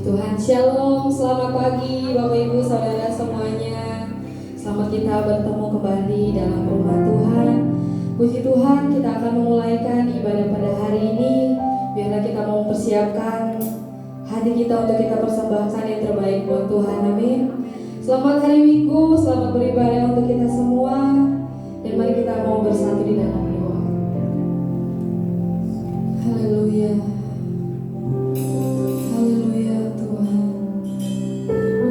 Tuhan, Shalom, selamat pagi Bapak Ibu Saudara semuanya. Selamat kita bertemu kembali dalam rumah Tuhan. Puji Tuhan, kita akan memulaikan ibadah pada hari ini. Biarlah kita mau mempersiapkan hati kita untuk kita persembahkan yang terbaik buat Tuhan, amin. Selamat hari Minggu, selamat beribadah untuk kita semua. Dan mari kita mau bersatu di dalam doa. Haleluya. Haleluya Tuhan.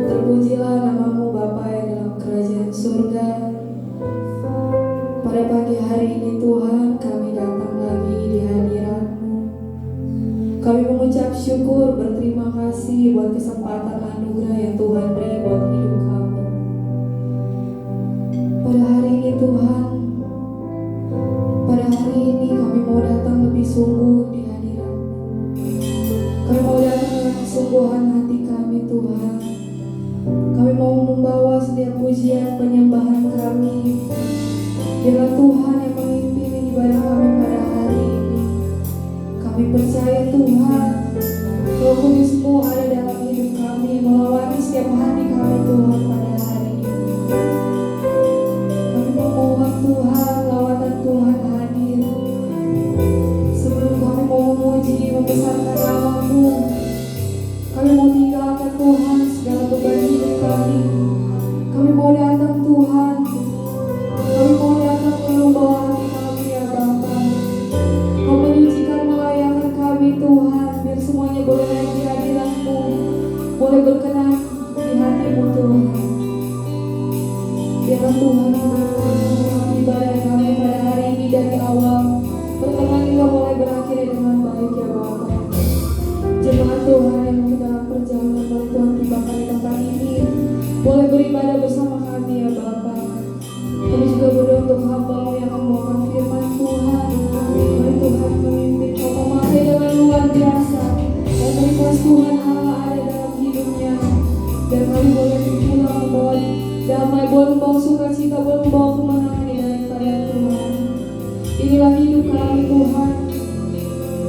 Terpujilah namamu Bapa yang dalam kerajaan surga. Pada pagi hari ini Tuhan, kami datang lagi di hadirat-Mu. Kami mengucap syukur, berterima kasih buat kesempatan anugerah yang Tuhan beri buat hidup kami. Pada hari ini Tuhan, pada hari ini kami mau datang lebih sungguh di hadirat-Mu. Kami mau datang dengan kesungguhan hati kami Tuhan. Kami mau membawa setiap pujian penyembahan kami. Biarlah Tuhan yang memimpin ibadah kami pada hari ini. Kami percaya Tuhan, Roh Kudus-Mu ada dalam hidup kami, melawani setiap hati kami Tuhan pada hari ini. Kami memohon Tuhan, lawatan Tuhan hadir. Sebelum kami mau memuji, membesarkan nama-Mu, kami mau tinggalkan Tuhan segala beban hidup kami. Kami mau datang Tuhan. Kami mau datang membawa hati kami ya Bapa. Kau menyucikan melayani kami Tuhan. Biar semuanya boleh naik di hadirat-Mu, boleh berkenan di hati-Mu Tuhan. Biarlah Tuhan memberkati ibadah kami pada hari ini dari awal pertengahan hingga mulai berakhir dengan baik ya Bapa. Jemaat Tuhan yang dalam perjalanan baru Tuhan tibakan di tempat ini, boleh beribadah bersama kami ya Bapa. Kami juga berdoa untuk hamba-Mu yang akan membawakan firman Tuhan. Mari Tuhan memimpin, Kau memakai dengan luar biasa. Dan berikan Tuhan Allah ada dalam hidupnya. Dan kami boleh pulang membawa damai, boleh membawa sukacita, boleh membawa kemenangan daripada Tuhan. Inilah hidup kami Tuhan.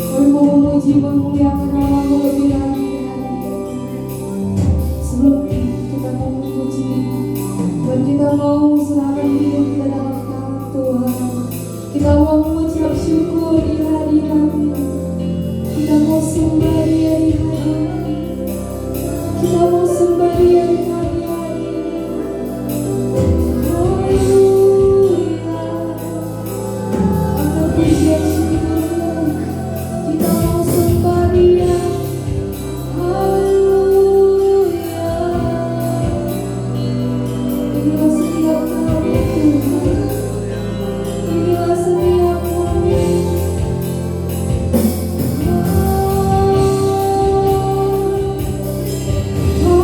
Kami mau memuji, memuliakan nama-Mu lebih lagi. Sebelum kita mau memuji, dan kita mau serahkan hidup kita dalam tangan Tuhan. Kita mau mengucap syukur di hadirat-Mu. Kita mau sembah Dia di hadirat-Mu. Kita mau sembah Dia di hadirat-Mu. Haleluya. Akan pujian syukur-Mu. Kita mau sembah Dia. Haleluya. Inilah setiap kami Tuhan. Inilah setiap kami. Haleluya.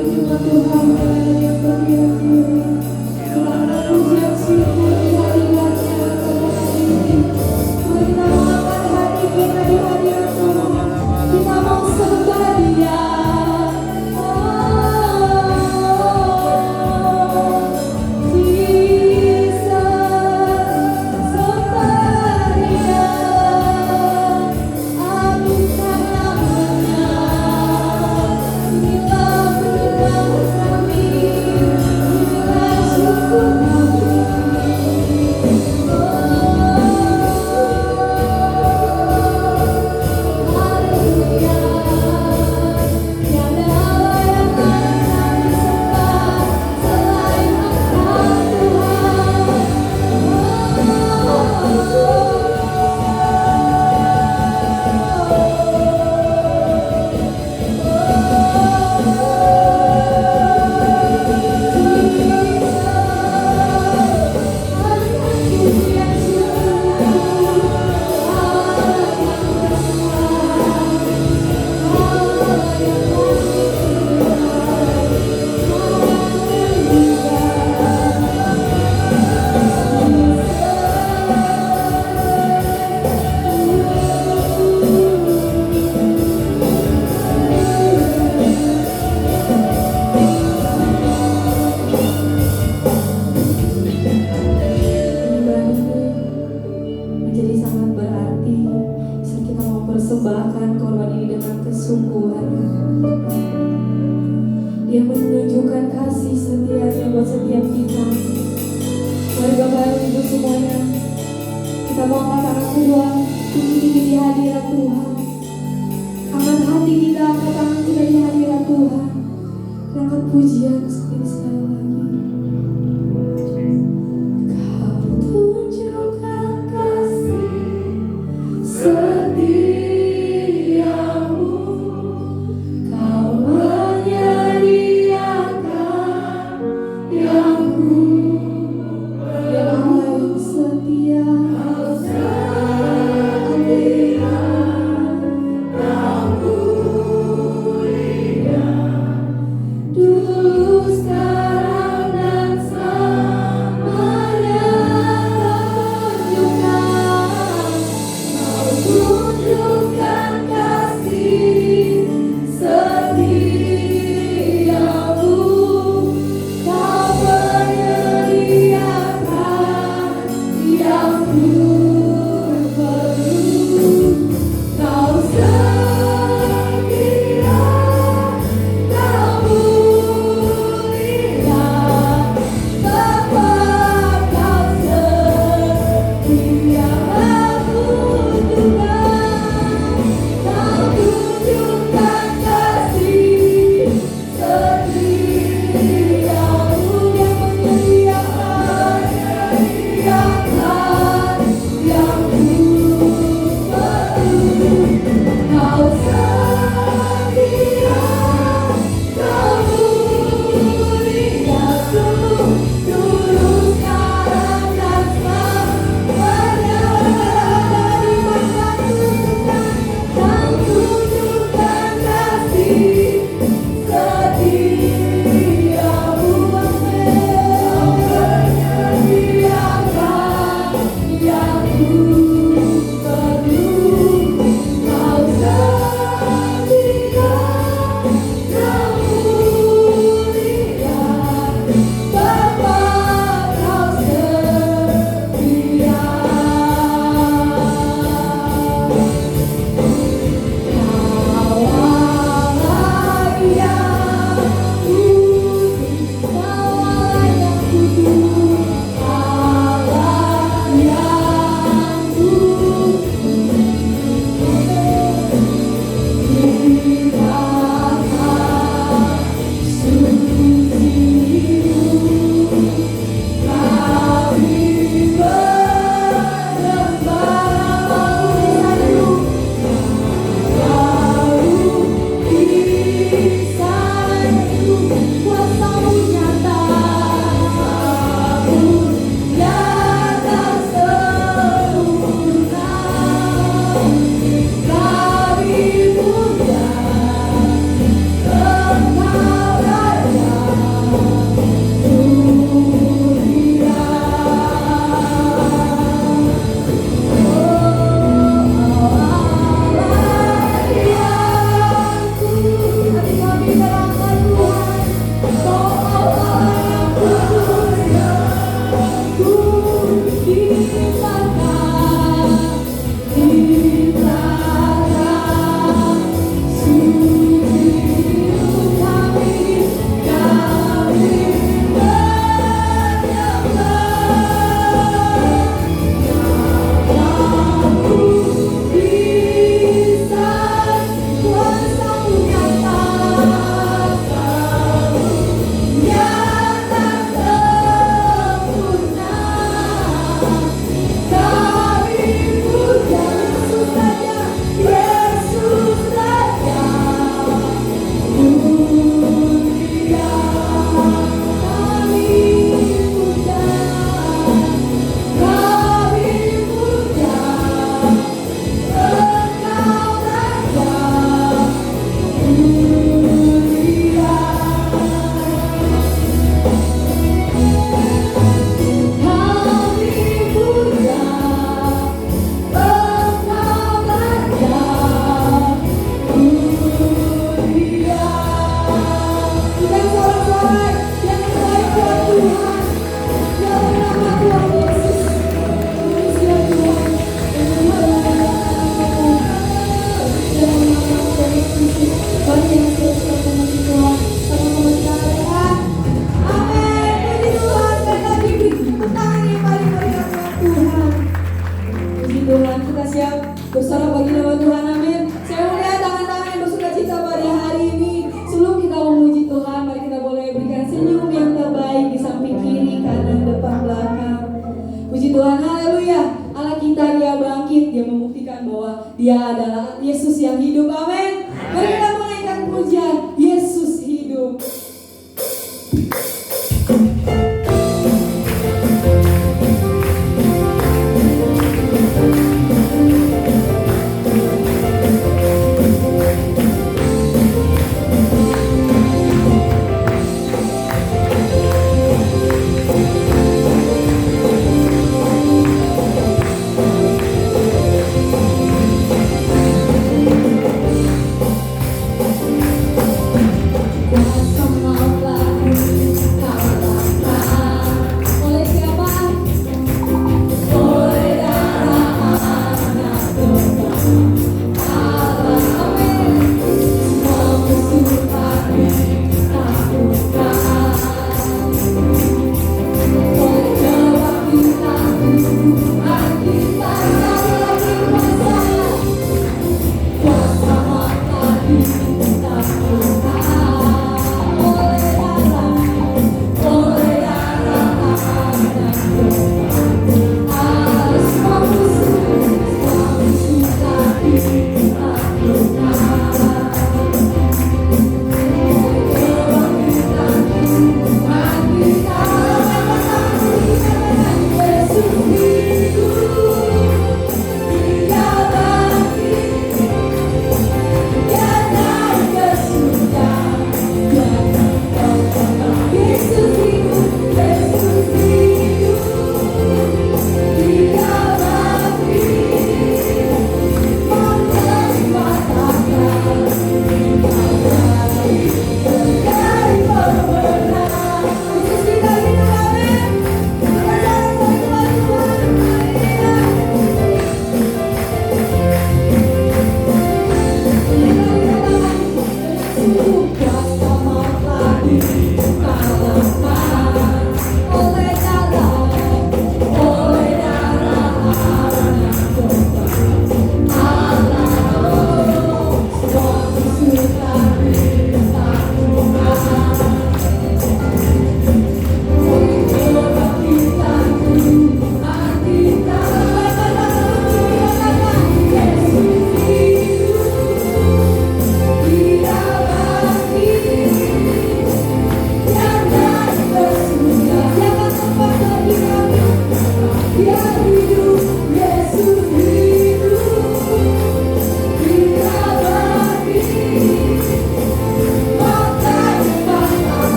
firman Tuhan yang berkira-kira. Selamat pujian syukur di hadiratnya pada hari ini. Mari kita mengangkat hati kita di hadirat Tuhan. Kita mau sembah Dia. Dia menunjukkan kasih setianya buat setiap kita. Mari Bapak Ibu semuanya, kita mau angkat tangan kedua, tinggi di hadirat Tuhan. Angkat hati kita, angkat tangan kita di hadirat Tuhan. Angkat pujian sekali lagi. Kau tunjukkan kasih setiamu. Dulu sekarang dan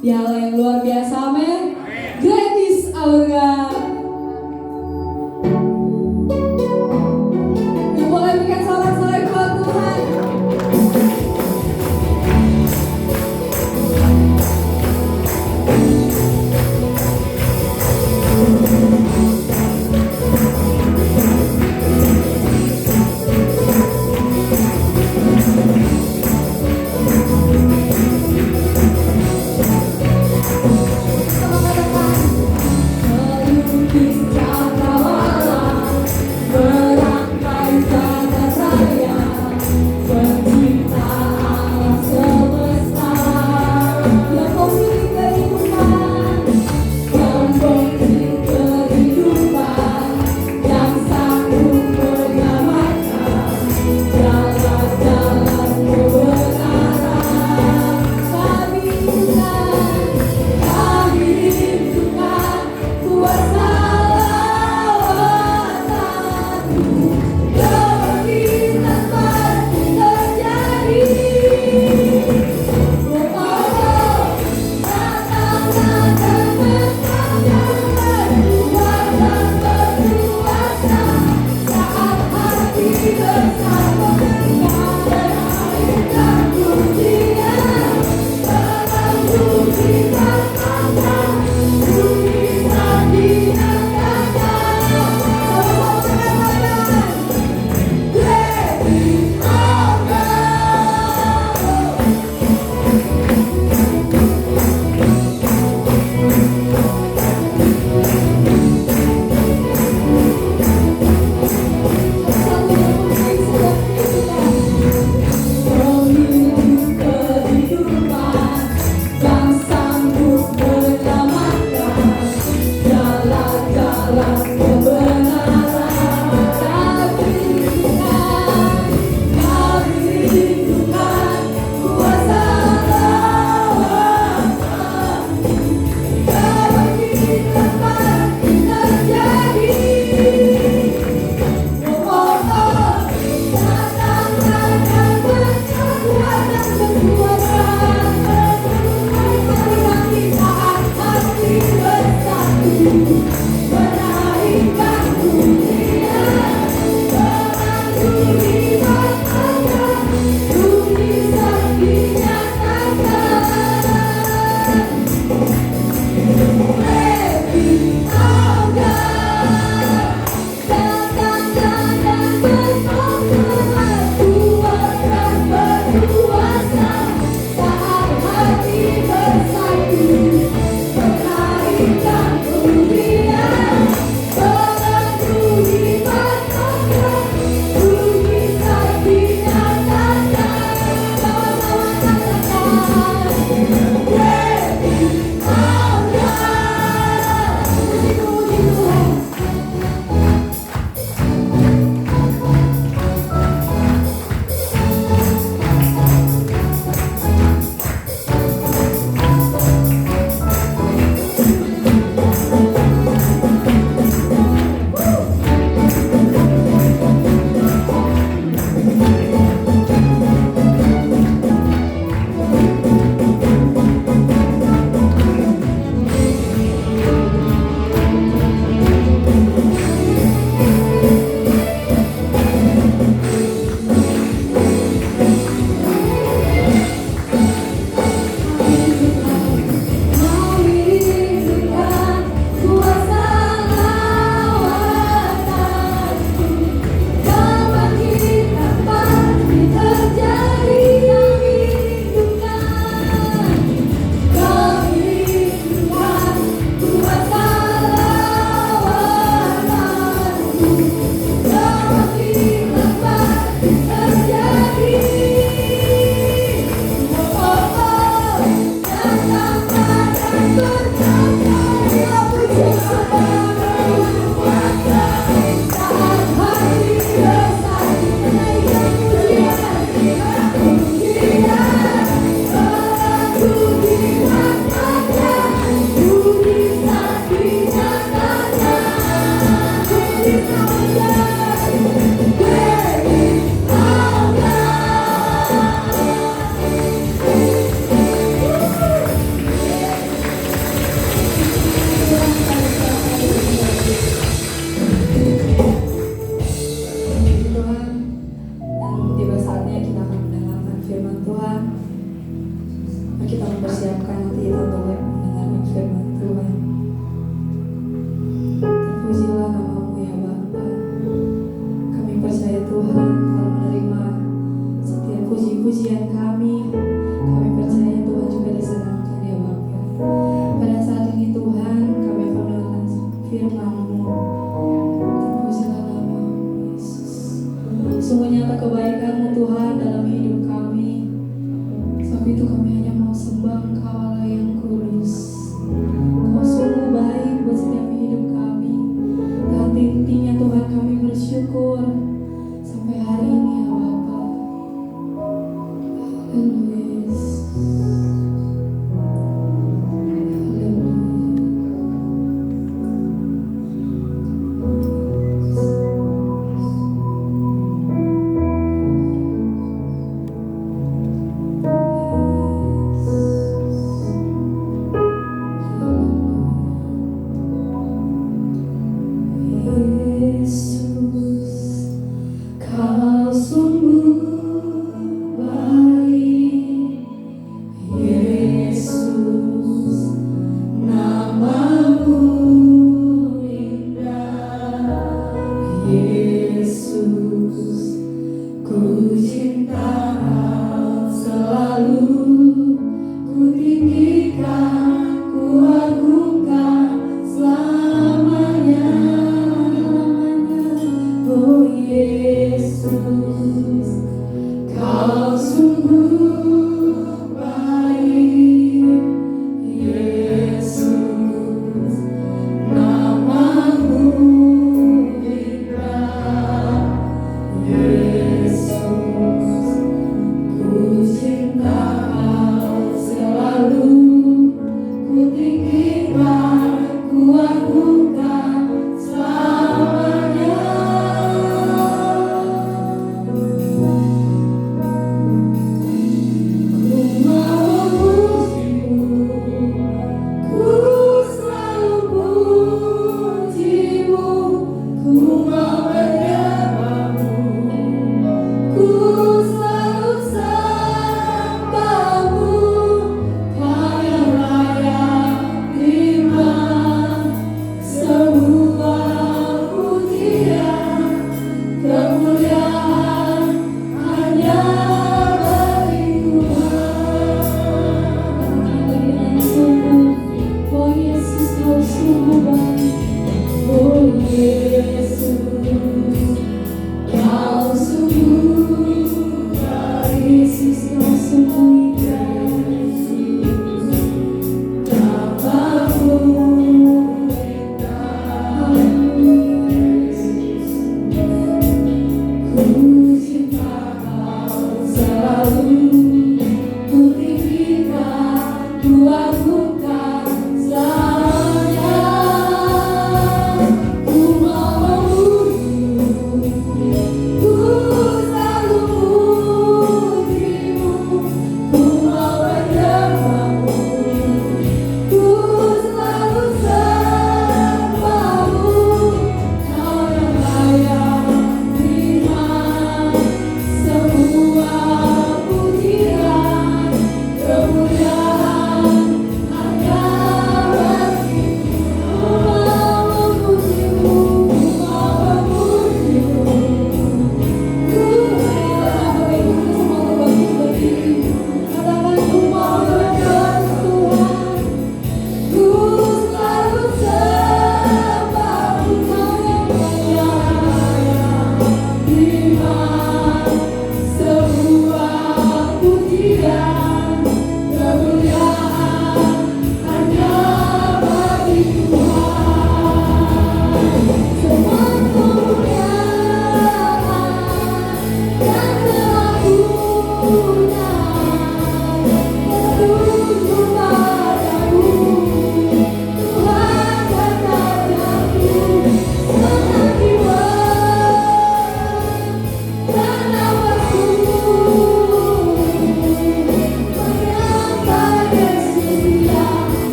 Dia Allah yang luar biasa, amin. Great is our God. Yuk boleh berikan sorak-sorai buat Tuhan. Sama firman Tuhan. Mari kita mempersiapkan hati kita untuk mendengarkan firman Tuhan. Terpujilah namamu ya Bapa. Kami percaya Tuhan telah menerima setiap puji-pujian kami. Kami percaya Tuhan juga disenangkan ya Bapa. Pada saat ini Tuhan kami akan mendengarkan firman-Mu. Terpujilah namamu Yesus. Sungguh nyata kebaikan-Mu Tuhan dalam hidup kami. Sebab itu kami hanya mau sembah Engkau Allah yang kudus. Kau sungguh baik buat setiap hidup kami. Dan intinya Tuhan kami bersyukur sampai hari ini ya Bapa. Haleluya Yesus.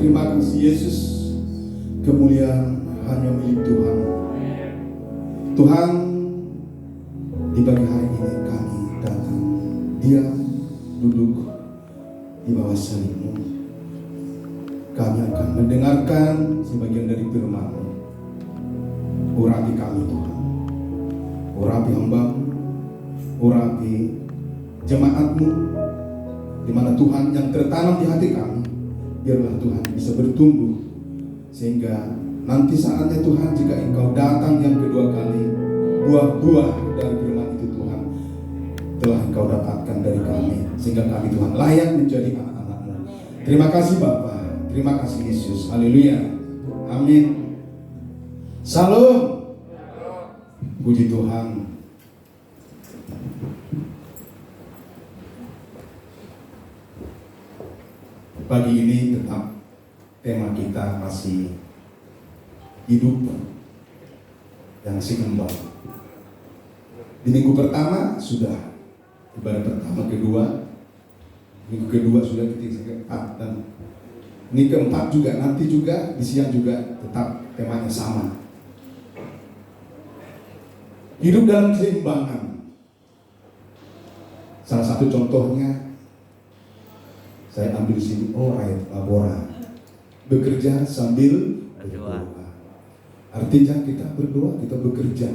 terima kasih Yesus. Kemuliaan hanya milik Tuhan. Tuhan, di pagi hari ini kami datang, dia duduk di bawah salib-Mu. Kami akan mendengarkan sebagian dari firman-Mu. Urapi kami Tuhan, urapi hamba-Mu, urapi jemaat-Mu, di mana Tuhan yang tertanam di hati kami, biarlah Tuhan bisa bertumbuh, sehingga nanti saatnya Tuhan, jika Engkau datang yang kedua kali, buah-buah dari firman itu Tuhan telah Engkau dapatkan dari kami, sehingga kami Tuhan layak menjadi anak-anak-Mu. Terima kasih Bapa, terima kasih Yesus, haleluya, amin. Salam, puji Tuhan. Pagi ini tetap tema kita masih hidup yang seimbang. Di minggu pertama sudah ibadah pertama, kedua, minggu kedua sudah ketiga, keempat, dan ini keempat juga, nanti juga di siang juga tetap temanya sama. Hidup dalam keseimbangan. Salah satu contohnya saya ambil di sini, ayat labora, bekerja sambil berdoa. Artinya kita berdoa, kita bekerja.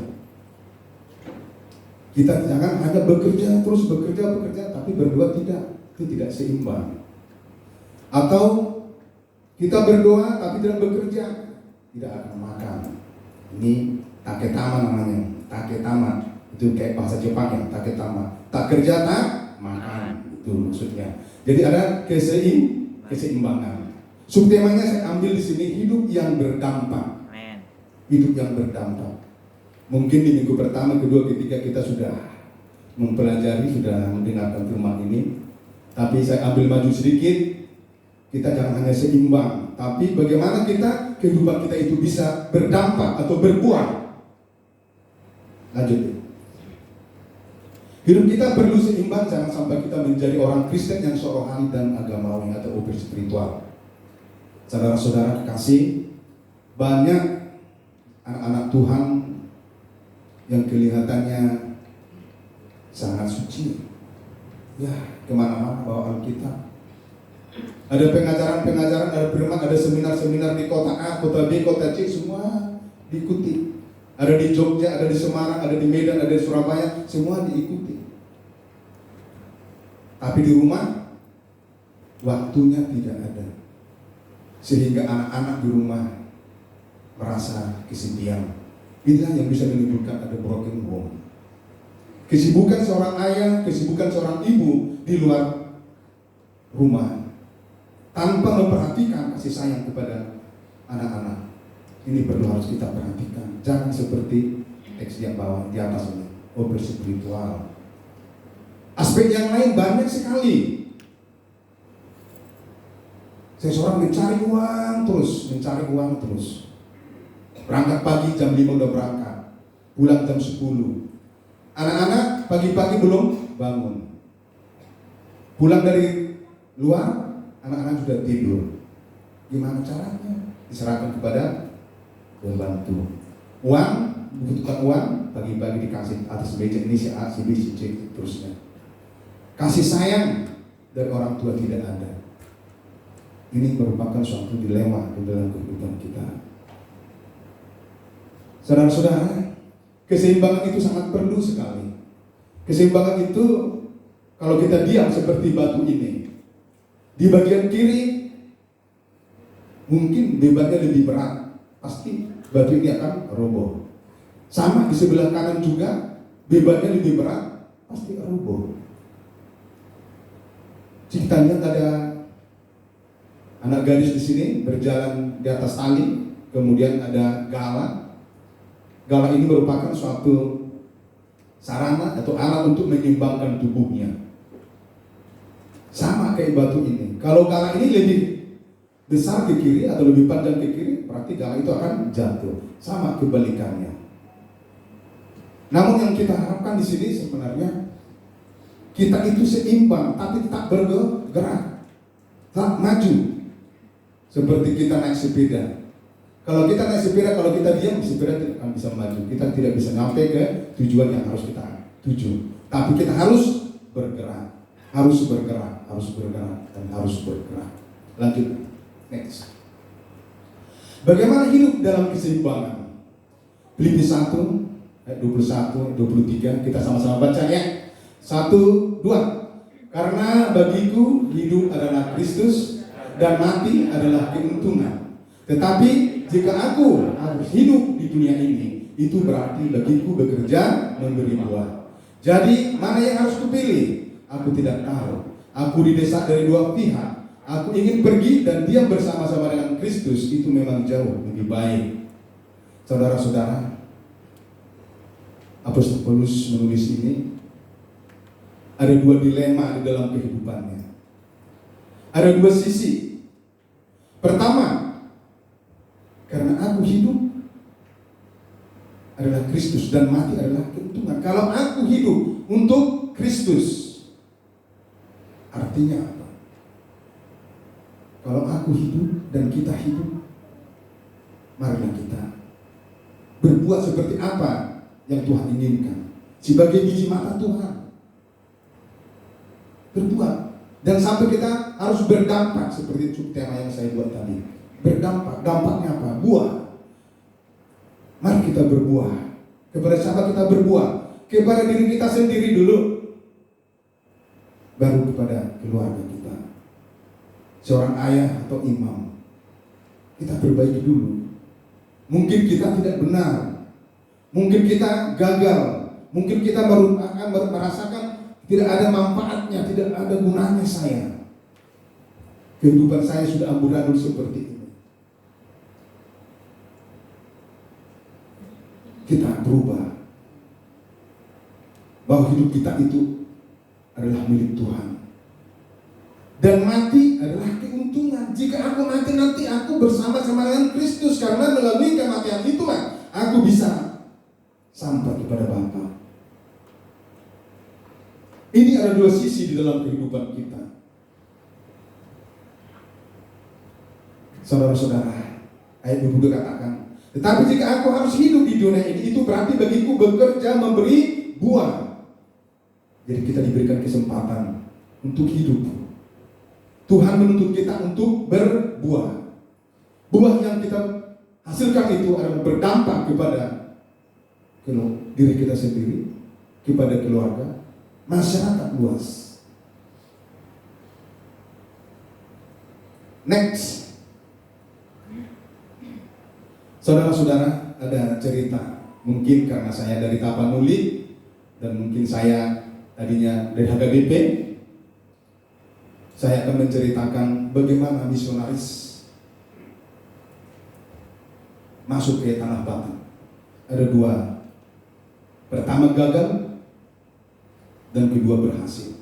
Kita jangan hanya bekerja terus bekerja, tapi berdoa tidak, itu tidak seimbang. Atau kita berdoa tapi tidak bekerja, tidak akan makan. Ini taketama namanya, taketama itu kayak bahasa Jepang ya, taketama. Tak kerja tak makan, itu maksudnya. Jadi ada keseimbangan. Subtemanya saya ambil di sini, hidup yang berdampak. Hidup yang berdampak. Mungkin di minggu pertama, kedua, ketiga kita sudah mempelajari, sudah mendengarkan firman ini. Tapi saya ambil maju sedikit. Kita jangan hanya seimbang, tapi bagaimana kehidupan kita itu bisa berdampak atau berbuah. Lanjut. Hidup kita perlu seimbang, jangan sampai kita menjadi orang Kristen yang sorohani dan agamawi atau over spiritual. Saudara-saudara kekasih, banyak anak-anak Tuhan yang kelihatannya sangat suci. Ya, kemana-mana bawa Alkitab. Ada pengajaran-pengajaran, ada firman, ada seminar-seminar di kota A, kota B, kota C, semua diikuti. Ada di Jogja, ada di Semarang, ada di Medan, ada di Surabaya, semua diikuti. Tapi di rumah, waktunya tidak ada. Sehingga anak-anak di rumah merasa kesepian. Inilah yang bisa menimbulkan ada broken home. Kesibukan seorang ayah, kesibukan seorang ibu di luar rumah, tanpa memperhatikan kasih sayang kepada anak-anak. Ini perlu harus kita perhatikan. Jangan seperti teks yang bawah di atas ini, over spiritual. Aspek yang lain banyak sekali. Seseorang mencari uang terus. Berangkat pagi jam 5 udah berangkat, pulang jam 10. Anak-anak pagi-pagi belum bangun. Pulang dari luar, anak-anak sudah tidur. Gimana caranya? Diserahkan kepada pembantu. Uang, dibutuhkan uang, pagi-pagi dikasih atas meja, ini si A, si B, si C, terusnya. Kasih sayang dari orang tua tidak ada. Ini merupakan suatu dilema di dalam kehidupan kita. Saudara-saudara, keseimbangan itu sangat perlu sekali. Keseimbangan itu kalau kita diam seperti batu ini, di bagian kiri mungkin bebannya lebih berat, pasti batu ini akan roboh. Sama di sebelah kanan juga, bebannya lebih berat, pasti roboh. Kita lihat ada anak gadis di sini berjalan di atas tali, kemudian ada gala. Gala ini merupakan suatu sarana atau alat untuk menyeimbangkan tubuhnya. Sama kayak batu ini. Kalau gala ini lebih besar ke kiri atau lebih panjang ke kiri, berarti gala itu akan jatuh. Sama kebalikannya. Namun yang kita harapkan di sini sebenarnya kita itu seimbang, tapi tak bergerak, tak maju. seperti kita naik sepeda. Kalau kita naik sepeda, kalau kita diam, sepeda tidak akan bisa maju. Kita tidak bisa sampai ke tujuan yang harus kita tuju. Tapi kita harus bergerak, dan harus bergerak. Lanjut, next. Bagaimana hidup dalam keseimbangan? Filipi 1 ayat 21, 23, kita sama-sama baca ya. 1, 2. Karena bagiku hidup adalah Kristus dan mati adalah keuntungan. Tetapi jika aku harus hidup di dunia ini, itu berarti bagiku bekerja memberi buah. Jadi mana yang harus kupilih? Aku tidak tahu. Aku didesak dari dua pihak. Aku ingin pergi dan diam bersama-sama dengan Kristus. Itu memang jauh lebih baik. Saudara-saudara, Apostol Paulus menulis ini. Ada dua dilema di dalam kehidupannya. Ada dua sisi. Pertama, karena aku hidup adalah Kristus dan mati adalah keuntungan. Kalau aku hidup untuk Kristus, artinya apa? Kalau aku hidup dan kita hidup, marilah kita berbuat seperti apa yang Tuhan inginkan. Sebagai biji mata Tuhan, berbuat. Dan sampai kita harus berdampak, seperti tema yang saya buat tadi. Berdampak, dampaknya apa? Buah. Mari kita berbuah. Kepada siapa kita berbuah? Kepada diri kita sendiri dulu, baru kepada keluarga kita. Seorang ayah atau imam, kita perbaiki dulu. Mungkin kita tidak benar, mungkin kita gagal, mungkin kita baru akan merasakan tidak ada manfaatnya, tidak ada gunanya saya. Kehidupan saya sudah amburadul seperti ini. Kita berubah, bahwa hidup kita itu adalah milik Tuhan. Dan mati adalah keuntungan. Jika aku mati nanti aku bersama-sama dengan Kristus, karena melalui kematian itu aku bisa sampai kepada Bapa. Ini ada dua sisi di dalam kehidupan kita. Saudara-saudara, ayat 22 katakan, tetapi jika aku harus hidup di dunia ini, itu berarti bagiku bekerja memberi buah. Jadi kita diberikan kesempatan untuk hidup. Tuhan menuntut kita untuk berbuah. Buah yang kita hasilkan itu adalah berdampak kepada diri kita sendiri, kepada keluarga, masyarakat luas. Next. Saudara-saudara, ada cerita. Mungkin karena saya dari Tapanuli dan mungkin saya tadinya dari HKBP, saya akan menceritakan bagaimana misionaris masuk ke Tanah Batak. Ada dua. Pertama gagal dan kedua berhasil.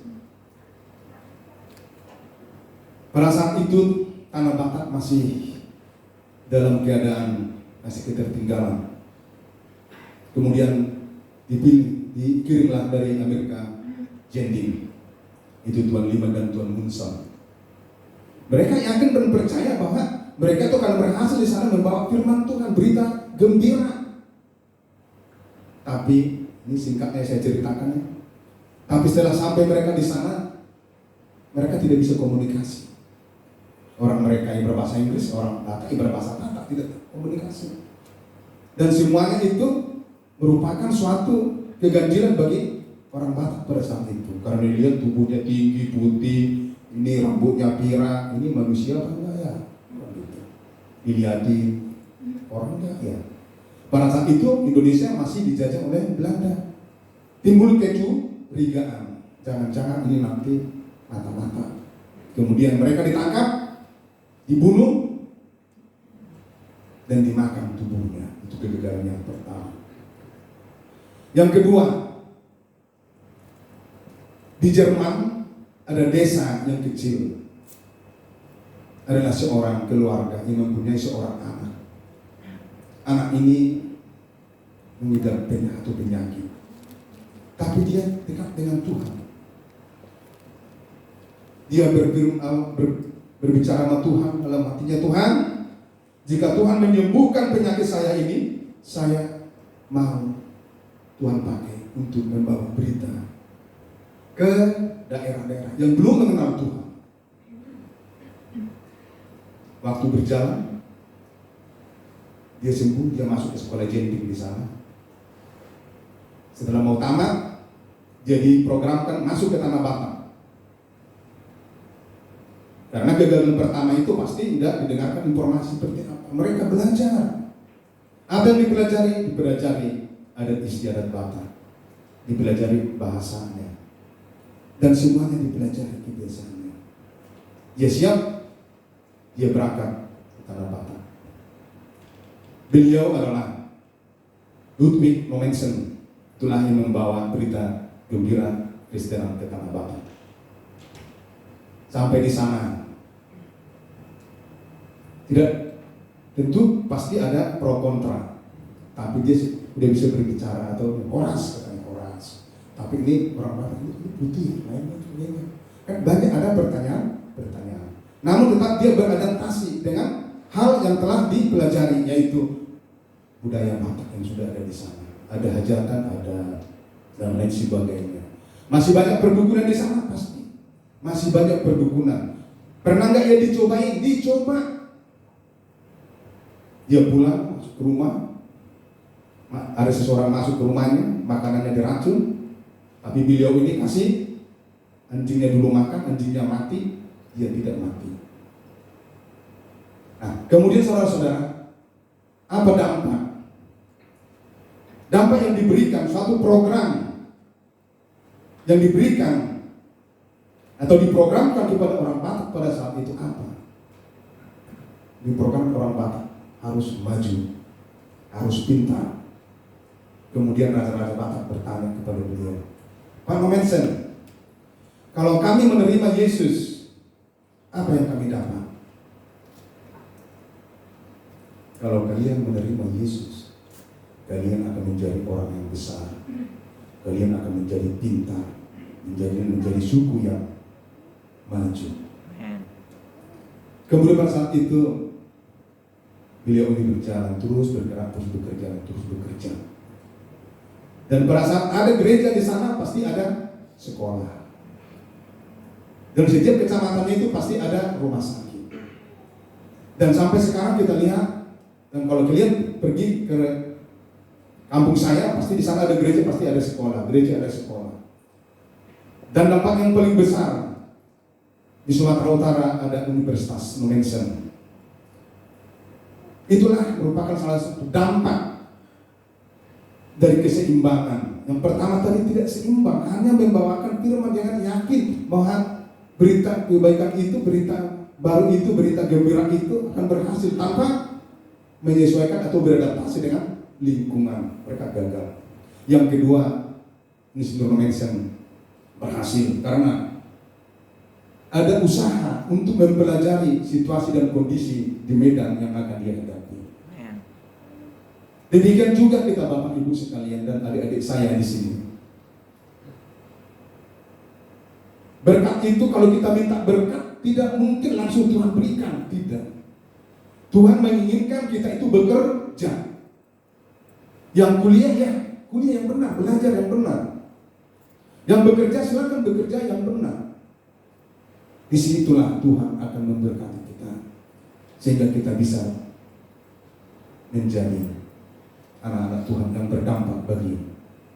Pada saat itu Tanah Batak masih dalam keadaan masih ketertinggalan. Kemudian dikirimlah dari Amerika Jending. Itu Tuan Liman dan Tuan Munson. Mereka yakin dan percaya bahwa mereka itu akan berhasil di sana membawa firman Tuhan, berita gembira. Tapi ini singkatnya saya ceritakannya. Tapi setelah sampai mereka di sana, mereka tidak bisa komunikasi. Orang mereka yang berbahasa Inggris, orang Batak yang berbahasa Batak tidak komunikasi. Dan semuanya itu merupakan suatu keganjilan bagi orang Batak pada saat itu. Karena dilihat tubuhnya tinggi, putih, ini rambutnya pirang, ini manusia apa enggak ya? Dilihatin orang enggak ya? Pada saat itu Indonesia masih dijajah oleh Belanda. Timbul kecurigaan, jangan-jangan ini nanti mata-mata. Kemudian mereka ditangkap, dibunuh, dan dimakan tubuhnya. Itu kegagalan yang pertama. Yang kedua, di Jerman ada desa yang kecil. Adalah seorang keluarga yang mempunyai seorang anak. Anak ini mengidap penyakit, tapi dia dekat dengan Tuhan. Dia berbicara sama Tuhan dalam hatinya, Tuhan, jika Tuhan menyembuhkan penyakit saya ini, saya mau Tuhan pakai untuk membawa berita ke daerah-daerah yang belum mengenal Tuhan. Waktu berjalan, dia sembuh, dia masuk ke sekolah jending di sana. Setelah mau tamat, dia diprogramkan masuk ke Tanah Batak. Karena kegagalan pertama itu pasti tidak didengarkan informasi seperti apa. Mereka belajar. Apa yang dipelajari adat istiadat Batak, dipelajari bahasanya, dan semuanya dipelajari kebiasaannya. Dia siap, dia berangkat ke Tanah Batak. Beliau adalah Ludwig Momensen, itulah yang membawa berita gembira Kristen ke Tanah Batak. Sampai di sana, tidak, tentu pasti ada pro kontra, tapi dia udah bisa berbicara atau koras, katanya koras. Tapi ini orang Batak itu putih, lainnya. Kan banyak ada pertanyaan. Namun tetap dia beradaptasi dengan hal yang telah dipelajari, yaitu budaya Batak yang sudah ada di sana. Ada hajatan, ada dan lain sebagainya. Masih banyak perdukunan di sana pasti. Masih banyak perdukunan. Pernah nggak ya dicobain? Dicoba. Dia pulang masuk ke rumah, ada seseorang masuk ke rumahnya, makanannya diracun, tapi beliau ini kasih anjingnya dulu makan, anjingnya mati, dia tidak mati. Nah, kemudian saudara-saudara, apa dampak? Dampak yang diberikan, suatu program yang diberikan atau diprogramkan kepada orang Batak pada saat itu apa? Diprogram orang Batak harus maju, harus pintar. Kemudian raja-raja Batak bertanya kepada beliau, Pak Momensen, kalau kami menerima Yesus, apa yang kami dapat? Kalau kalian menerima Yesus, kalian akan menjadi orang yang besar, kalian akan menjadi pintar, menjadi suku yang maju. Kemudian pada saat itu beliau ini berjalan terus, bergerak terus, bekerja. Dan pada saat ada gereja di sana pasti ada sekolah. Dan setiap kecamatannya itu pasti ada rumah sakit. Dan sampai sekarang kita lihat, dan kalau kalian pergi ke kampung saya, pasti di sana ada gereja, pasti ada sekolah, Dan dampak yang paling besar di Sumatera Utara ada Universitas Momensen. Itulah merupakan salah satu dampak dari keseimbangan. Yang pertama tadi tidak seimbang, hanya membawakan firman, jangan yakin bahwa berita kebaikan itu, berita baru itu, berita gembira itu akan berhasil tanpa menyesuaikan atau beradaptasi dengan lingkungan. Mereka gagal. Yang kedua, Universitas Momensen berhasil karena ada usaha untuk mempelajari situasi dan kondisi di medan yang akan dia hadapi. Demikian juga kita Bapak Ibu sekalian dan adik-adik saya di sini. Berkat itu kalau kita minta berkat, tidak mungkin langsung Tuhan berikan, tidak. Tuhan menginginkan kita itu bekerja. Yang kuliah ya, kuliah yang benar, belajar yang benar. Yang bekerja silakan bekerja yang benar. Disitulah Tuhan akan memberkati kita sehingga kita bisa menjadi anak-anak Tuhan yang berdampak bagi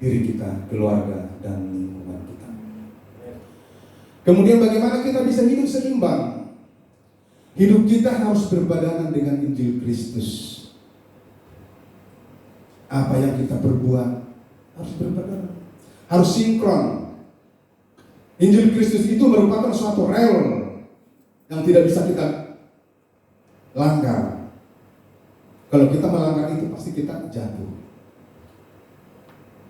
diri kita, keluarga, dan lingkungan kita. Kemudian bagaimana kita bisa hidup seimbang? Hidup kita harus berbadangan dengan Injil Kristus. Apa yang kita perbuat harus berbadangan, harus sinkron. Injil Kristus itu merupakan suatu rel yang tidak bisa kita langgar. Kalau kita melanggar itu pasti kita jatuh.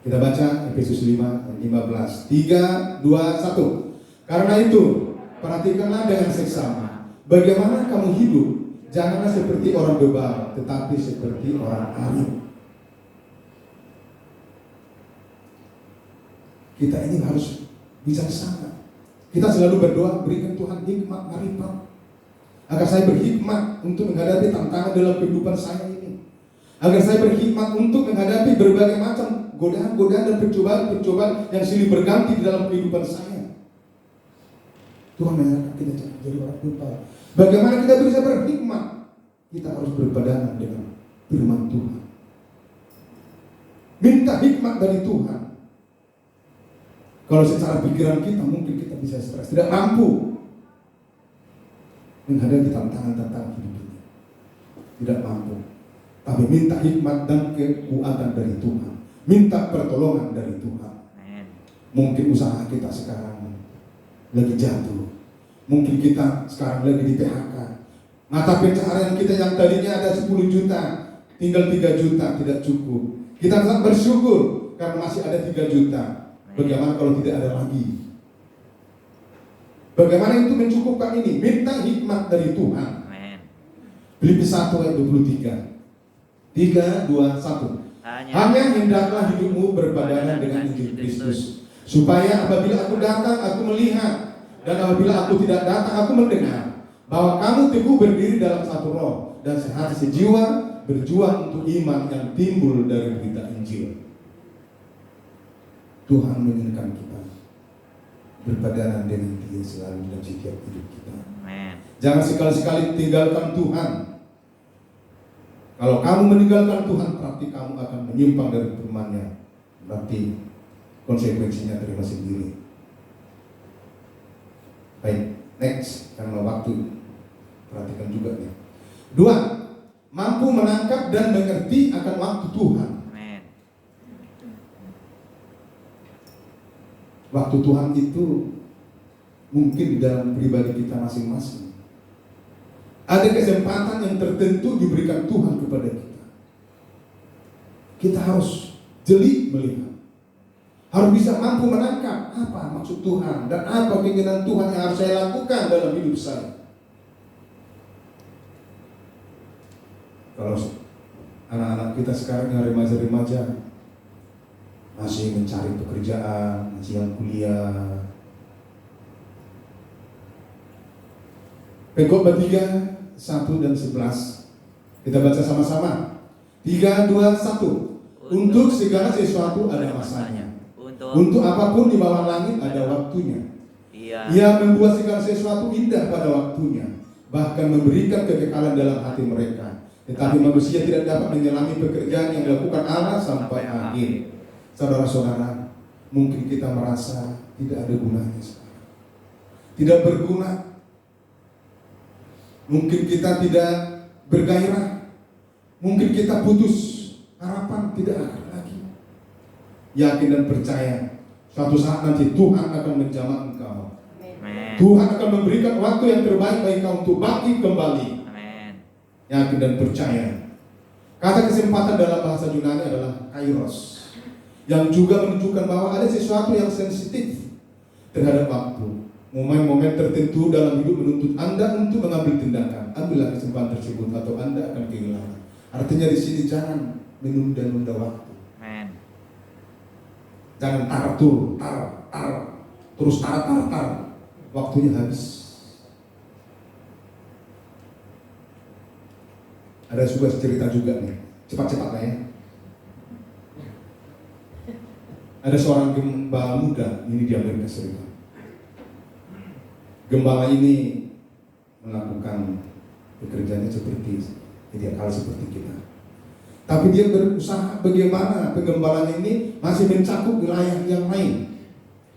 Kita baca Efesus 5:15. 3, 2, 1. Karena itu, perhatikanlah dengan seksama bagaimana kamu hidup. Janganlah seperti orang bebal, tetapi seperti orang arif. Kita ini harus bijaksana. Kita selalu berdoa, berikan Tuhan hikmat, marifat. Agar saya berhikmat untuk menghadapi tantangan dalam kehidupan saya ini. Agar saya berhikmat untuk menghadapi berbagai macam godaan-godaan dan percobaan-percobaan yang silih berganti di dalam kehidupan saya. Tuhan mengingatkan kita jangan jadi orang lupa. Bagaimana kita bisa berhikmat? Kita harus berpegangan dengan firman Tuhan. Minta hikmat dari Tuhan. Kalau secara pikiran kita mungkin kita bisa stres, tidak mampu menghadapi tantangan-tantangan hidup ini. Tidak mampu. Tapi minta hikmat dan kekuatan dari Tuhan. Minta pertolongan dari Tuhan. Mungkin usaha kita sekarang lagi jatuh. Mungkin kita sekarang lagi di PHK. Mata pencaharian kita yang tadinya ada 10 juta, tinggal 3 juta, tidak cukup. Kita tetap bersyukur karena masih ada 3 juta. Bagaimana kalau tidak ada lagi? Bagaimana itu mencukupkan ini? Minta hikmat dari Tuhan. Filipi 1 ayat 23. 3, 2, 1. Hanya hendaklah hidupmu berpadanan dengan Injil Kristus, supaya apabila aku datang, aku melihat, dan apabila aku tidak datang, aku mendengar, bahwa kamu teguh berdiri dalam satu roh, dan sehati sejiwa, berjuang untuk iman yang timbul dari berita Injil. Tuhan menginginkan kita berpadanan dengan Dia selalu dalam setiap hidup kita. Jangan sekali-sekali tinggalkan Tuhan. Kalau kamu meninggalkan Tuhan, berarti kamu akan menyimpang dari firman-Nya. Berarti konsekuensinya terima sendiri. Baik, next, karena waktu perhatikan juga nih. 2, mampu menangkap dan mengerti akan waktu Tuhan. Waktu Tuhan itu mungkin di dalam pribadi kita masing-masing. Ada kesempatan yang tertentu diberikan Tuhan kepada kita. Kita harus jeli melihat. Harus bisa mampu menangkap apa maksud Tuhan dan apa keinginan Tuhan yang harus saya lakukan dalam hidup saya. Kalau anak-anak kita sekarang yang remaja-remaja masih mencari pekerjaan, masih yang kuliah. Pengkhotbah 3, 1 dan 11. Kita baca sama-sama. 3, 2, 1. Untuk segala sesuatu ada masanya. Untuk apapun di bawah langit ada waktunya. Ia membuat segala sesuatu indah pada waktunya, bahkan memberikan kekekalan dalam hati mereka. Tetapi manusia tidak dapat menyelami pekerjaan yang dilakukan Allah sampai akhir. Saudara-saudara, mungkin kita merasa tidak ada gunanya sekarang. Tidak berguna. Mungkin kita tidak bergairah. Mungkin kita putus harapan, tidak akan lagi. Yakin dan percaya, suatu saat nanti Tuhan akan menjamah engkau. Tuhan akan memberikan waktu yang terbaik bagi kau untuk bangkit kembali. Yakin dan percaya. Kata kesempatan dalam bahasa Yunani adalah kairos, yang juga menunjukkan bahwa ada sesuatu yang sensitif terhadap waktu. Momen-momen tertentu dalam hidup menuntut Anda untuk mengambil tindakan. Ambillah kesempatan tersebut atau Anda akan kehilangan. Artinya di sini jangan menunda-nunda waktu. Jangan terus tar. Waktunya habis. Ada sebuah cerita juga nih. Cepat-cepat lah ya. Ada seorang gembala muda ini di Amerika Serikat. Gembala ini melakukan pekerjaannya seperti tidak kalah seperti kita. Tapi dia berusaha bagaimana penggembalanya ini masih mencakup wilayah yang lain,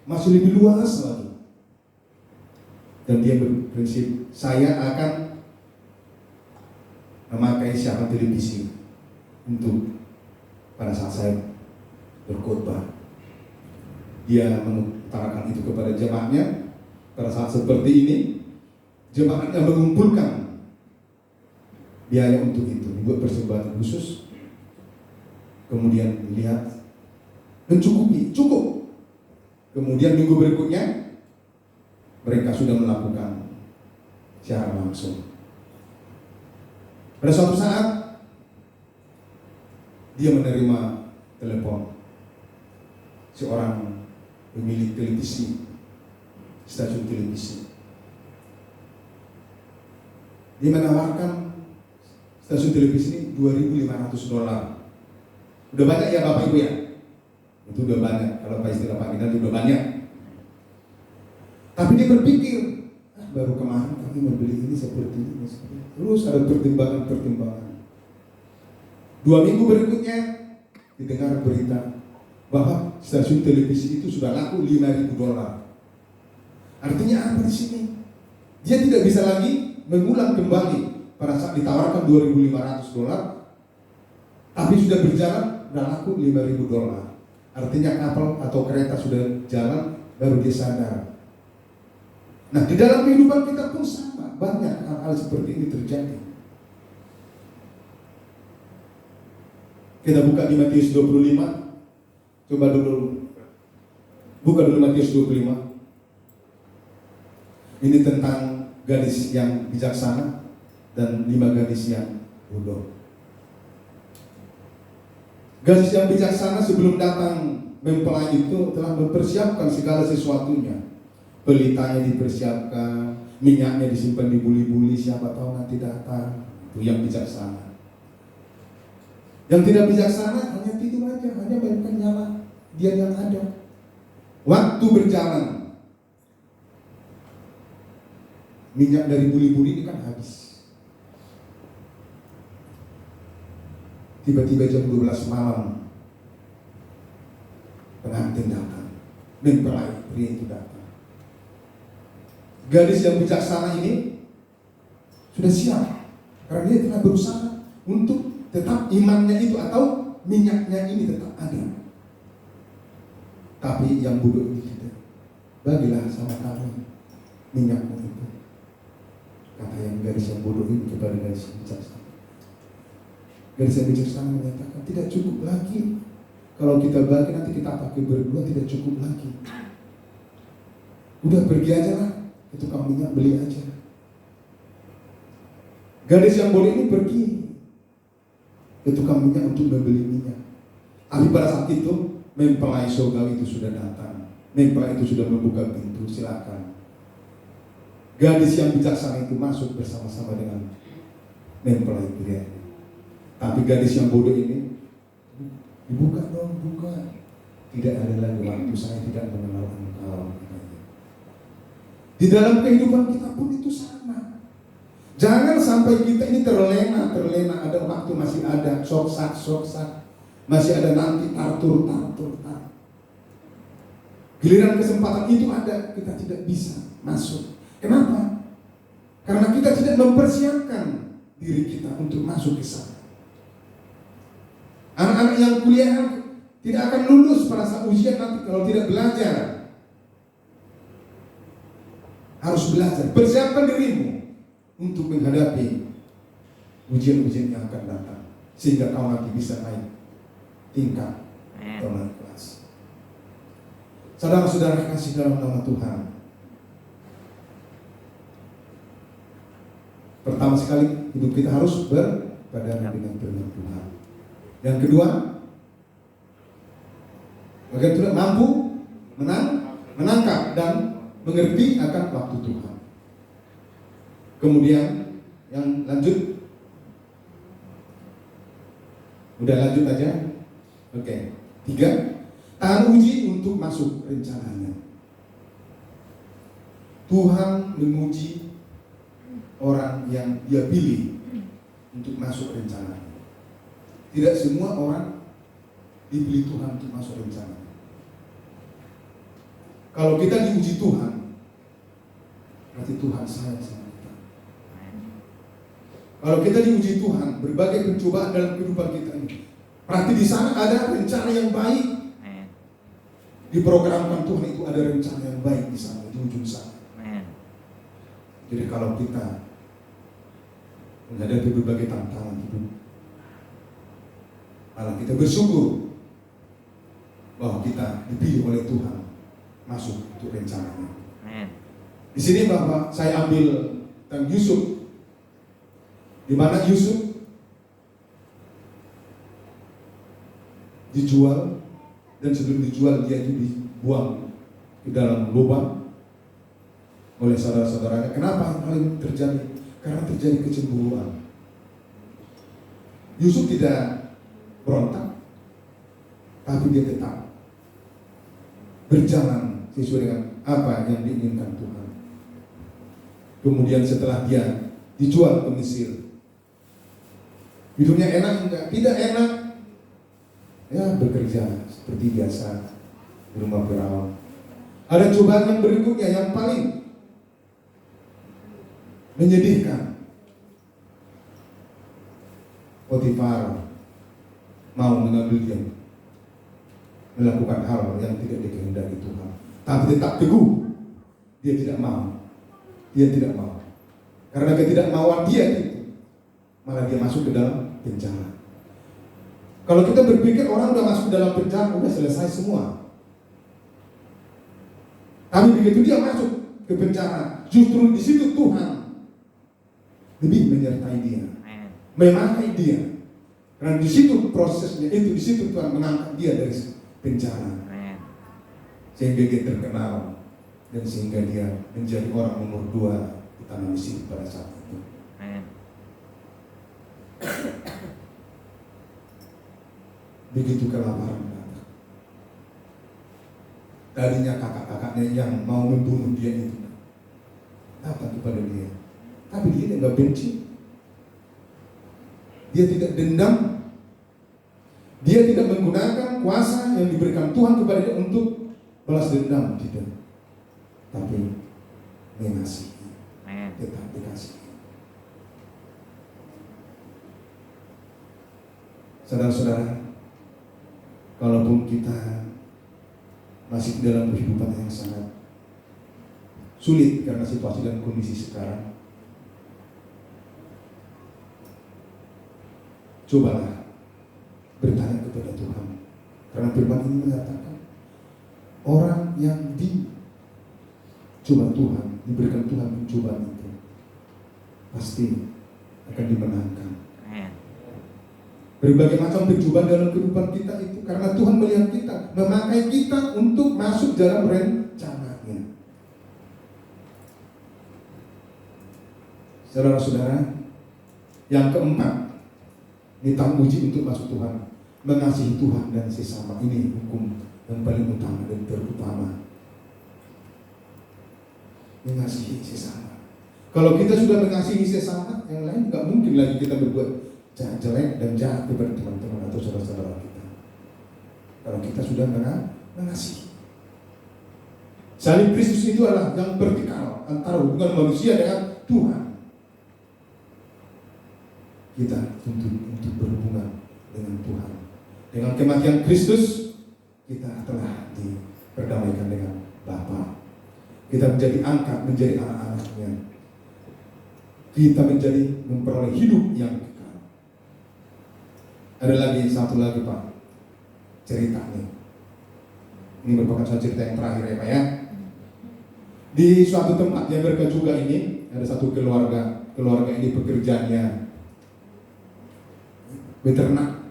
masih lebih luas lagi. Dan dia berprinsip, saya akan memakai siaran televisi untuk pada saat saya berkhotbah. Dia mengutarakan itu kepada jemaatnya. Pada saat seperti ini, jemaatnya mengumpulkan biaya untuk itu, dibuat persembahan khusus. Kemudian dilihat mencukupi, cukup. Kemudian minggu berikutnya mereka sudah melakukan secara langsung. Pada suatu saat dia menerima telepon seorang pemilik televisi, stasiun televisi. Dia menawarkan stasiun televisi ini $2.500. Udah banyak ya Bapak Ibu ya? Itu udah banyak. Kalau Pak istilah Pak Ginan itu udah banyak. Tapi dia berpikir, baru kemarin kami membeli ini seperti ini. Terus ada pertimbangan-pertimbangan. 2 minggu berikutnya didengar berita bahwa stasiun televisi itu sudah laku $5.000. Artinya apa di sini? Dia tidak bisa lagi mengulang kembali pada saat ditawarkan $2.500, tapi sudah berjalan dan laku $5.000. Artinya kapal atau kereta sudah jalan, baru dia sadar. Nah, di dalam kehidupan kita pun sama, banyak hal-hal seperti ini terjadi. Kita buka di Matius 25. Coba dulu, buka dulu Matius 25. Ini tentang gadis yang bijaksana dan 5 gadis yang bodoh. Gadis yang bijaksana sebelum datang mempelai itu telah mempersiapkan segala sesuatunya. Pelitanya dipersiapkan, minyaknya disimpan di buli-buli, siapa tahu nanti datang. Itu yang bijaksana. Yang tidak bijaksana hanya tidur aja, hanya mainkan nyala dia yang ada. Waktu berjalan, minyak dari buli-buli ini kan habis. Tiba-tiba jam 12 malam pengantin datang, mempelai pria itu datang. Gadis yang bijaksana ini sudah siap karena dia telah berusaha untuk tetap imannya itu atau minyaknya ini tetap ada. Tapi yang bodoh ini tidak. Bagilah sama kami minyakmu itu. Kata yang gadis yang bodoh ini kepada gadis yang bijaksana. Gadis yang bijaksana menyatakan tidak cukup lagi. Kalau kita bagi nanti kita pakai berdua, tidak cukup lagi. Udah pergi aja lah, itu kamu minyak beli aja. Gadis yang bodoh ini pergi ke tukang minyak untuk membeli minyak. Tapi pada saat itu mempelai surgawi itu sudah datang. Mempelai itu sudah membuka pintu, silakan. Gadis yang bijaksana itu masuk bersama-sama dengan mempelai pria. Tapi gadis yang bodoh ini, dibuka dong, buka. Tidak ada lagi waktu, saya tidak mengenal engkau. Di dalam kehidupan kita pun itu sama. Jangan sampai kita ini terlena, ada waktu masih ada, sok-sak, masih ada nanti tartur. Giliran kesempatan itu ada, kita tidak bisa masuk. Kenapa? Karena kita tidak mempersiapkan diri kita untuk masuk ke sana. Anak-anak yang kuliah tidak akan lulus pada saat ujian nanti kalau tidak belajar. Harus belajar, persiapkan dirimu untuk menghadapi ujian-ujian yang akan datang, sehingga kau nanti bisa naik tingkat dalam kelas. Saudara-saudara kasih dalam nama Tuhan. Pertama sekali, hidup kita harus berbadan dengan firman Tuhan. Yang kedua, bagaimana kita mampu menangkap dan mengerti akan waktu Tuhan. Kemudian yang lanjut, udah lanjut aja. Oke. 3, tahan uji untuk masuk rencananya. Tuhan menguji orang yang Dia pilih untuk masuk rencananya. Tidak semua orang dipilih Tuhan untuk masuk rencananya. Kalau kita diuji Tuhan, berarti Tuhan sayang sama kita. Kalau kita diuji Tuhan, berbagai pencobaan dalam kehidupan kita ini, berarti di sana ada rencana yang baik. Diprogramkan Tuhan itu ada rencana yang baik di sana, di ujung sana. Jadi kalau kita menghadapi berbagai tantangan hidup, malah kita bersyukur bahwa kita dipilih oleh Tuhan masuk untuk rencananya. Di sini Bapak saya ambil tentang Yusuf, di mana Yusuf dijual dan sebelum dijual dia itu dibuang ke dalam lubang oleh saudara-saudaranya. Kenapa hal ini terjadi? karena terjadi kecemburuan. Yusuf tidak berontak, tapi dia tetap berjalan sesuai dengan apa yang diinginkan Tuhan. Kemudian setelah dia dijual ke Mesir, hidupnya enak enggak? Tidak enak. Ya, bekerja seperti biasa di rumah Firaun. Ada cobaan yang berikutnya yang paling menyedihkan. Potifar mau mengambil dia, melakukan hal yang tidak dikehendaki Tuhan, tapi tetap teguh. Dia tidak mau. Dia tidak mau. Karena ketidakmauan dia itu, malah dia masuk ke dalam penjara. Kalau kita berpikir orang udah masuk ke dalam penjara, udah selesai semua. Tapi begitu dia masuk ke penjara, justru di situ Tuhan lebih menyertai dia, memakai dia. Karena di situ prosesnya itu, di situ Tuhan mengangkat dia dari penjara, sehingga dia terkenal dan sehingga dia menjadi orang nomor 2 di tanah Mesir pada saat itu. Begitu kelaparan datang. Tadinya kakak-kakaknya yang mau membunuh dia itu datang kepada dia, tapi dia tidak benci. Dia tidak dendam. Dia tidak menggunakan kuasa yang diberikan Tuhan kepada dia untuk balas dendam, tidak. Tapi mengasihi, tetap dikasihi. Saudara-saudara, kalaupun kita masih dalam kehidupan yang sangat sulit karena situasi dan kondisi sekarang, cobalah bertanya kepada Tuhan. Karena firman ini mengatakan orang yang dicoba Tuhan, diberikan Tuhan pencobaan itu, pasti akan dimenangkan. Berbagai macam pencobaan dalam kehidupan kita itu karena Tuhan melihat kita, memakai kita untuk masuk dalam rencananya. Saudara-saudara, yang keempat, ditang uji untuk masuk Tuhan, mengasihi Tuhan dan sesama. Ini hukum yang paling utama dan terutama. Mengasihi sesama. Kalau kita sudah mengasihi sesama, yang lain nggak mungkin lagi kita berbuat jelek dan jahat kepada teman-teman atau saudara-saudara kita. Kalau kita sudah mengasihi. Salib Kristus itu adalah yang vertikal antara hubungan manusia dengan Tuhan. Kita untuk berhubungan dengan Tuhan. Dengan kematian Kristus, kita telah diperdamaikan dengan Bapa. Kita menjadi angkat, menjadi anak-anaknya. Kita menjadi memperoleh hidup yang kekal. Ada lagi satu lagi Pak, cerita nih. Ini merupakan satu cerita yang terakhir ya Pak ya. Di suatu tempat di Amerika juga ini ada satu keluarga ini pekerjaannya beternak,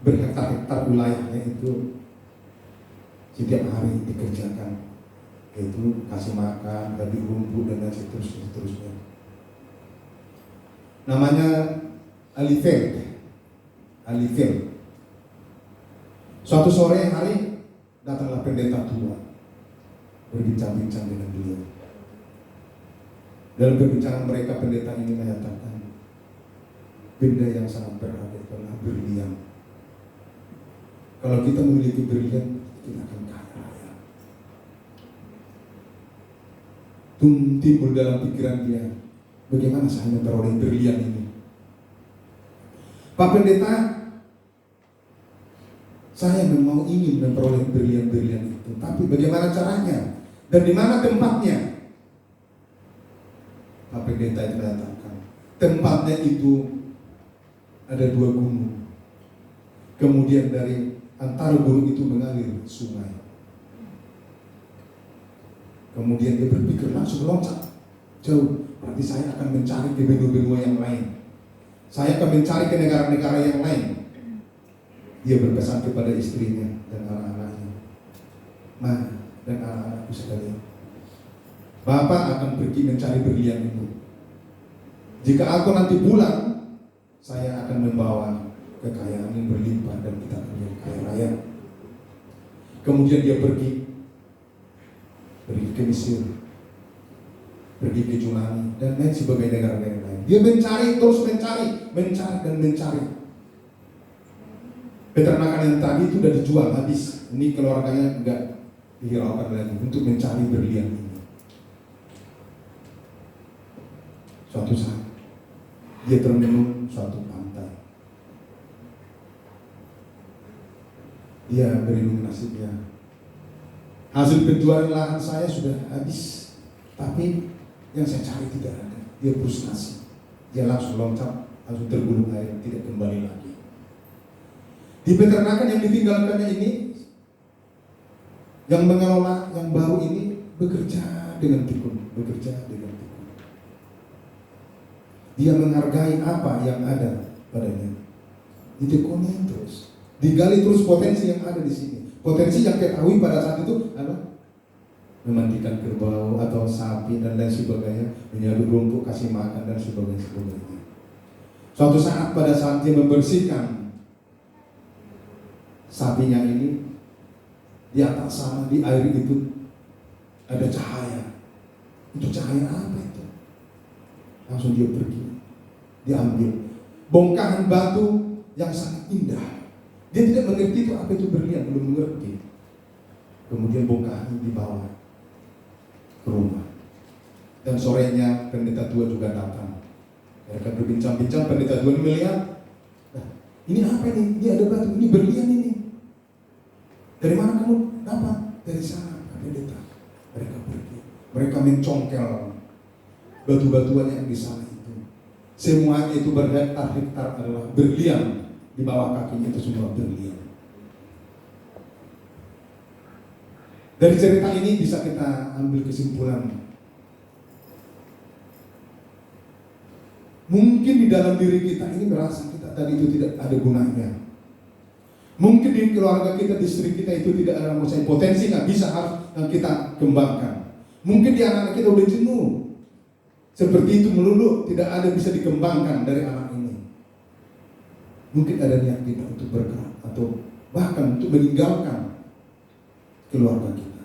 berhektar-hektar wilayahnya itu setiap hari dikerjakan, yaitu kasih makan, bagi rumput dan seterusnya. Namanya Alivel. Suatu sore hari datanglah pendeta tua berbincang-bincang dengan beliau. Dalam perbincangan mereka, pendeta ini menyatakan benda yang sangat berharga adalah berlian. Kalau kita memiliki berlian, kita akan kaya raya. Timbul dalam pikiran dia, bagaimana saya memperoleh berlian ini? Pak Pendeta, saya memang ingin memperoleh berlian-berlian itu, tapi bagaimana caranya? Dan di mana tempatnya? Pak Pendeta itu mengatakan, tempatnya itu ada 2 gunung. Kemudian dari antara gunung itu mengalir sungai. Kemudian dia berpikir langsung loncat jauh. Berarti saya akan mencari ke benua-benua yang lain. Saya akan mencari ke negara-negara yang lain. Dia berpesan kepada istrinya dan anak-anaknya. Ma dan anak-anakku sekalian, Bapak akan pergi mencari berlian itu. Jika aku nanti pulang, saya akan membawa kekayaan yang berlimpah dan kita akan menjadi kaya raya. Kemudian dia pergi ke Mesir, pergi ke Yunani, dan lain sebagainya negara-negara lain. Dia mencari, terus mencari. Peternakan yang tadi itu sudah dijual habis. Ini keluarganya enggak dihiraukan lagi untuk mencari berlian ini. Suatu saat dia termenung suatu pantai. Dia berlindung nasibnya. Hasil penjualan lahan saya sudah habis, tapi yang saya cari tidak ada. Dia frustasi. Dia langsung loncat, langsung tergulung air, tidak kembali lagi. Di peternakan yang ditinggalkannya ini, yang mengelola yang baru ini bekerja dengan tekun. Dia menghargai apa yang ada padanya. Ditekuni terus, digali terus potensi yang ada di sini. Potensi yang ketahui pada saat itu apa? Memandikan kerbau atau sapi dan lain sebagainya, menyaduk rumput, kasih makan dan sebagainya. Suatu saat pada saat dia membersihkan sapinya ini, di atas sana di air itu ada cahaya. Itu cahaya apa itu? Langsung dia pergi, diambil bongkahan batu yang sangat indah. Dia tidak mengerti itu apa itu berlian, belum mengerti. Kemudian bongkahan dibawa ke rumah. Dan sorenya pendeta tua juga datang. Mereka berbincang-bincang, pendeta tua ini melihat, nah, ini apa ini? Ini ada batu, ini berlian ini. Dari mana kamu dapat? Dari sana, pendeta. Mereka pergi. Mereka mencongkel batu-batuan yang di sana itu. Semuanya itu berhektar-hektar adalah berlian. Di bawah kakinya itu semua berlian. Dari cerita ini bisa kita ambil kesimpulan. Mungkin di dalam diri kita ini merasa kita tadi itu tidak ada gunanya. Mungkin di keluarga kita, di istri kita itu tidak ada potensi nggak bisa harus yang kita kembangkan. Mungkin di anak kita udah jenuh. Seperti itu melulu tidak ada bisa dikembangkan dari anak ini. Mungkin ada niat kita untuk bergerak atau bahkan untuk meninggalkan keluarga kita.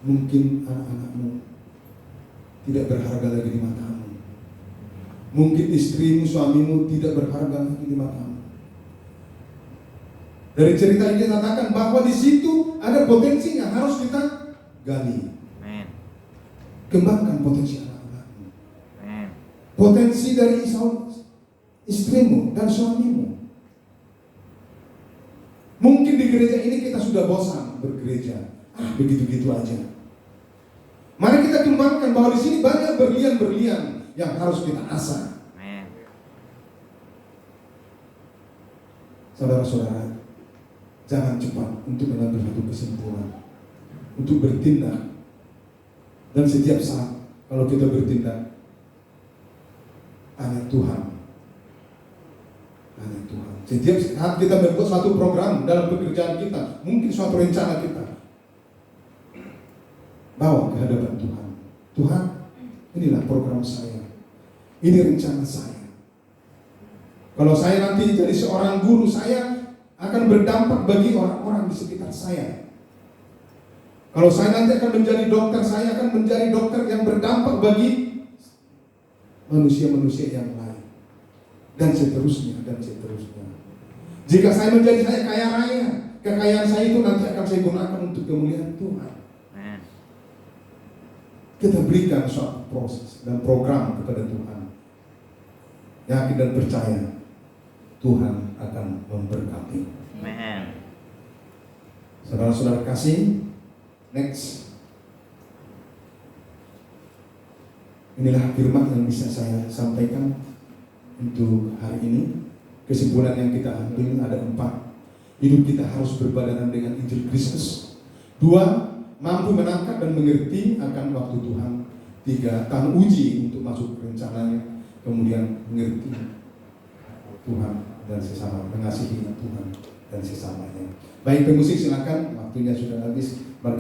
Mungkin anak-anakmu tidak berharga lagi di matamu. Mungkin istrimu, suamimu tidak berharga lagi di matamu. Dari cerita ini katakan bahwa di situ ada potensi yang harus kita gali. Kembangkan potensi anak-anakmu. Potensi dari istrimu dan suamimu. Mungkin di gereja ini kita sudah bosan bergereja. Begitu-gitu aja. Mari kita kembangkan bahwa di sini banyak berlian-berlian yang harus kita asah. Saudara-saudara, jangan cepat untuk mengambil satu kesimpulan, untuk bertindak. Dan setiap saat kalau kita bertindak, hanya Tuhan. Setiap saat kita membuat suatu program dalam pekerjaan kita, mungkin suatu rencana kita, bawa ke hadapan Tuhan. Tuhan, inilah program saya, ini rencana saya. Kalau saya nanti jadi seorang guru, saya akan berdampak bagi orang-orang di sekitar saya. Kalau saya nanti akan menjadi dokter, saya akan menjadi dokter yang berdampak bagi manusia-manusia yang lain. Dan seterusnya. Jika saya menjadi kaya raya, kekayaan saya itu nanti akan saya gunakan untuk kemuliaan Tuhan. Kita berikan suatu proses dan program kepada Tuhan. Yakin dan percaya Tuhan akan memberkati. Saudara-saudara kasih, next. Inilah firman yang bisa saya sampaikan untuk hari ini. Kesimpulan yang kita ambil ada 4. Hidup kita harus berbadanan dengan Injil Kristus. 2, mampu menangkap dan mengerti akan waktu Tuhan. 3, tahan uji untuk masuk ke rencananya. Kemudian mengerti Tuhan dan sesama, mengasihi Tuhan dan sesamanya. Baik, pemusik silakan, waktunya sudah habis.